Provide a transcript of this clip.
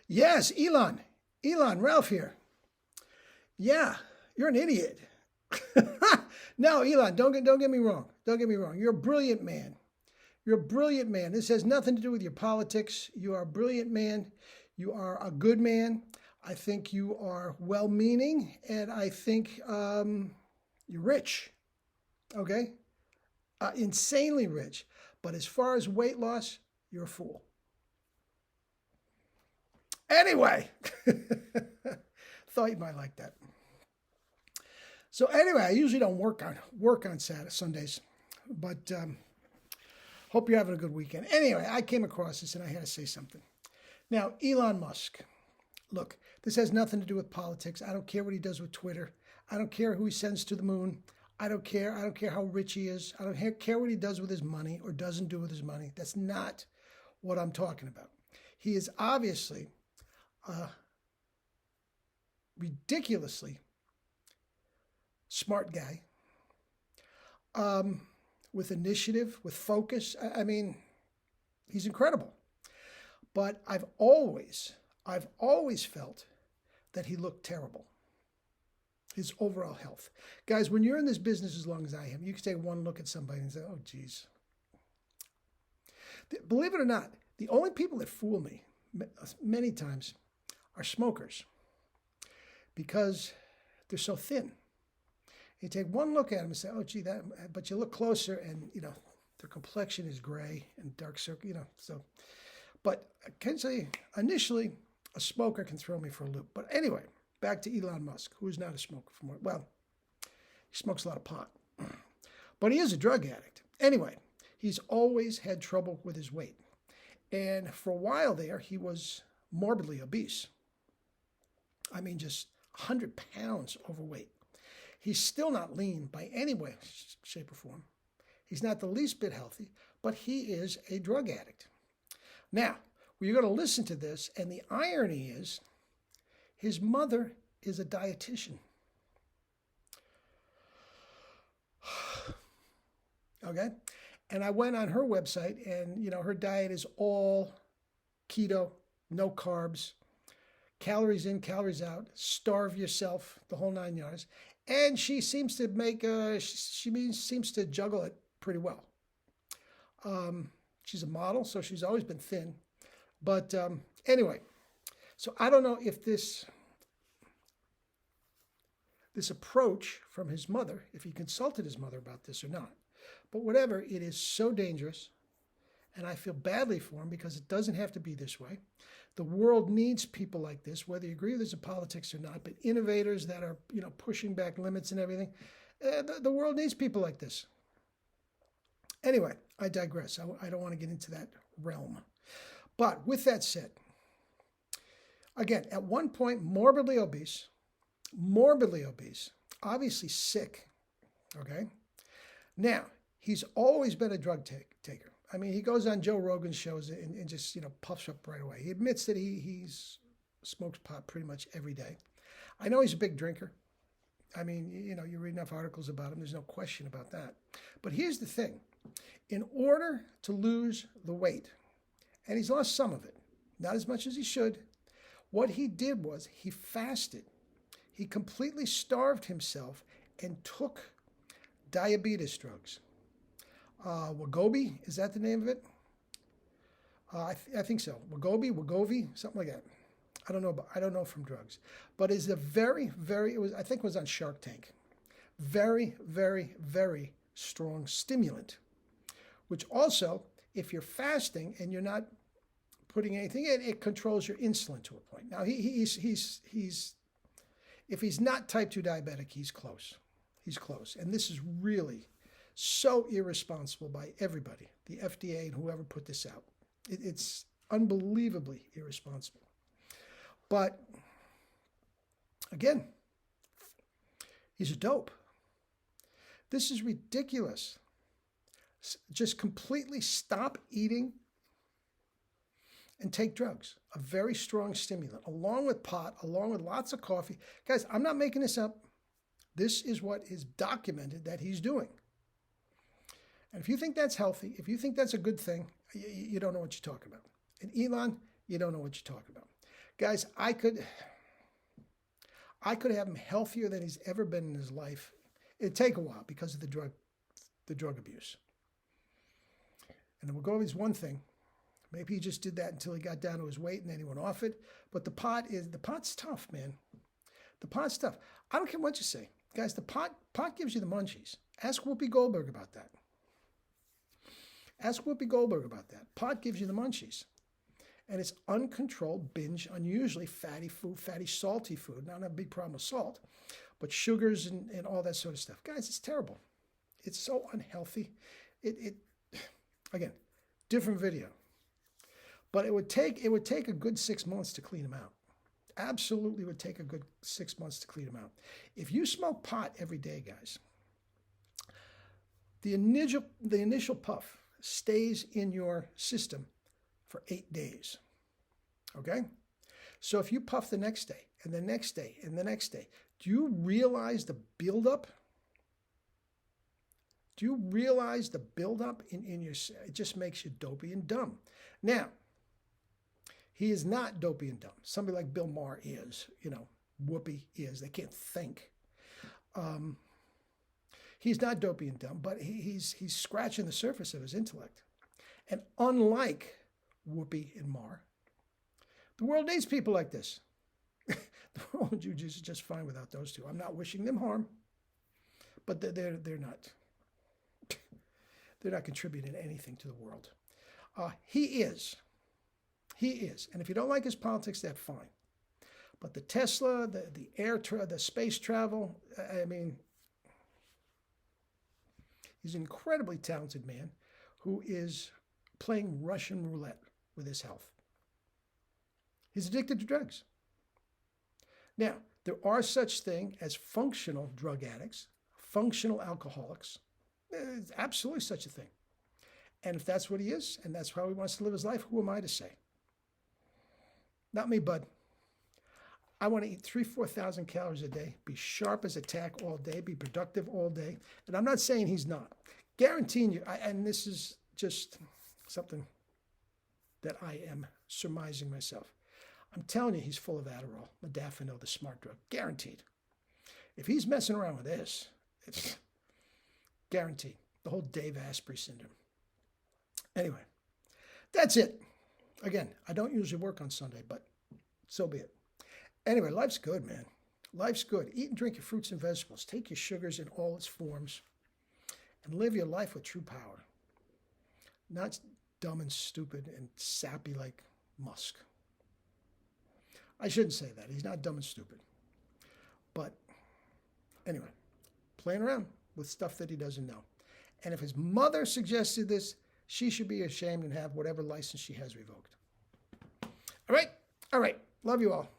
Yes, Elon. Elon, Ralph here. Yeah, you're an idiot. No, Elon, don't get me wrong. Don't get me wrong. You're a brilliant man. You're a brilliant man. This has nothing to do with your politics. You are a brilliant man. You are a good man. I think you are well-meaning, and I think you're rich. Okay, insanely rich. But as far as weight loss, you're a fool. Anyway, thought you might like that. So anyway, I usually don't work on Saturday, Sundays, but hope you're having a good weekend. Anyway, I came across this and I had to say something. Now, Elon Musk. Look, this has nothing to do with politics. I don't care what he does with Twitter. I don't care who he sends to the moon. I don't care. I don't care how rich he is. I don't care what he does with his money or doesn't do with his money. That's not what I'm talking about. He is obviously ridiculously smart guy, with initiative, with focus. I mean, he's incredible. But I've always felt that he looked terrible. His overall health. Guys, when you're in this business as long as I am, you can take one look at somebody and say, oh, geez. Believe it or not, the only people that fool me many times are smokers because they're so thin. You take one look at them and say, oh, gee, that, but you look closer and, their complexion is gray and dark circle, so. But I can say, initially, a smoker can throw me for a loop. But anyway, back to Elon Musk, who is not a smoker. Well, he smokes a lot of pot, but he is a drug addict. Anyway, he's always had trouble with his weight. And for a while there, he was morbidly obese. I mean, just 100 pounds overweight. He's still not lean by any way, shape, or form. He's not the least bit healthy, but he is a drug addict. Now, you're going to listen to this, and the irony is his mother is a dietitian. Okay? And I went on her website, and, her diet is all keto, no carbs, calories in, calories out, starve yourself, the whole 9 yards. And she seems to seems to juggle it pretty well. She's a model, so she's always been thin. But anyway, so I don't know if this approach from his mother, if he consulted his mother about this or not. But whatever, it is so dangerous, and I feel badly for him because it doesn't have to be this way. The world needs people like this, whether you agree with his politics or not, but innovators that are, pushing back limits and everything. The world needs people like this. Anyway, I digress. I don't want to get into that realm. But with that said, again, at one point, morbidly obese, obviously sick, okay? Now, he's always been a drug taker. I mean, he goes on Joe Rogan's shows and just, puffs up right away. He admits that he smokes pot pretty much every day. I know he's a big drinker. I mean, you read enough articles about him. There's no question about that. But here's the thing. In order to lose the weight, and he's lost some of it, not as much as he should, what he did was he fasted. He completely starved himself and took diabetes drugs. Wegovy, is that the name of it? I think so. Wegovy, something like that. I don't know from drugs, but it's a very, very. I think it was on Shark Tank. Very, very, very strong stimulant, which also, if you're fasting and you're not putting anything in, it controls your insulin to a point. Now he's if he's not type 2 diabetic, he's close. He's close, and this is really so irresponsible by everybody, the FDA and whoever put this out. It's unbelievably irresponsible. But again, he's a dope. This is ridiculous. Just completely stop eating and take drugs, a very strong stimulant, along with pot, along with lots of coffee. Guys, I'm not making this up. This is what is documented that he's doing. And if you think that's healthy, if you think that's a good thing, you don't know what you're talking about. And Elon, you don't know what you're talking about. Guys, I could have him healthier than he's ever been in his life. It'd take a while because of the drug abuse. And then we'll go over this one thing. Maybe he just did that until he got down to his weight and then he went off it. But the pot's tough, man. The pot's tough. I don't care what you say. Guys, the pot gives you the munchies. Ask Whoopi Goldberg about that. Ask Whoopi Goldberg about that. Pot gives you the munchies. And it's uncontrolled binge on usually fatty food, fatty, salty food. Now, I don't have a big problem with salt, but sugars and all that sort of stuff. Guys, it's terrible. It's so unhealthy. Again, different video. But it would take a good 6 months to clean them out. Absolutely would take a good 6 months to clean them out. If you smoke pot every day, guys, the initial puff stays in your system for 8 days. Okay? So if you puff the next day, and the next day, and the next day, do you realize the buildup? Do you realize the buildup in your... It just makes you dopey and dumb. Now, he is not dopey and dumb. Somebody like Bill Maher is. Whoopi is. They can't think. He's not dopey and dumb, but he's scratching the surface of his intellect. And unlike Whoopi and Maher, the world needs people like this. The world is just fine without those two. I'm not wishing them harm, but they're not. They're not contributing anything to the world. He is. And if you don't like his politics, that's fine. But the Tesla, the space travel, I mean, he's an incredibly talented man who is playing Russian roulette with his health. He's addicted to drugs. Now, there are such things as functional drug addicts, functional alcoholics. There's absolutely such a thing. And if that's what he is, and that's how he wants to live his life, who am I to say? Not me, bud. I want to eat 3,000-4,000 calories a day, be sharp as a tack all day, be productive all day. And I'm not saying he's not. Guaranteeing you, and this is just something that I am surmising myself. I'm telling you, he's full of Adderall, modafinil, the smart drug. Guaranteed. If he's messing around with this, it's guaranteed. The whole Dave Asprey syndrome. Anyway, that's it. Again, I don't usually work on Sunday, but so be it. Anyway, life's good, man. Life's good. Eat and drink your fruits and vegetables. Take your sugars in all its forms and live your life with true power. Not dumb and stupid and sappy like Musk. I shouldn't say that. He's not dumb and stupid. But anyway, playing around with stuff that he doesn't know. And if his mother suggested this, she should be ashamed and have whatever license she has revoked. All right? All right. Love you all.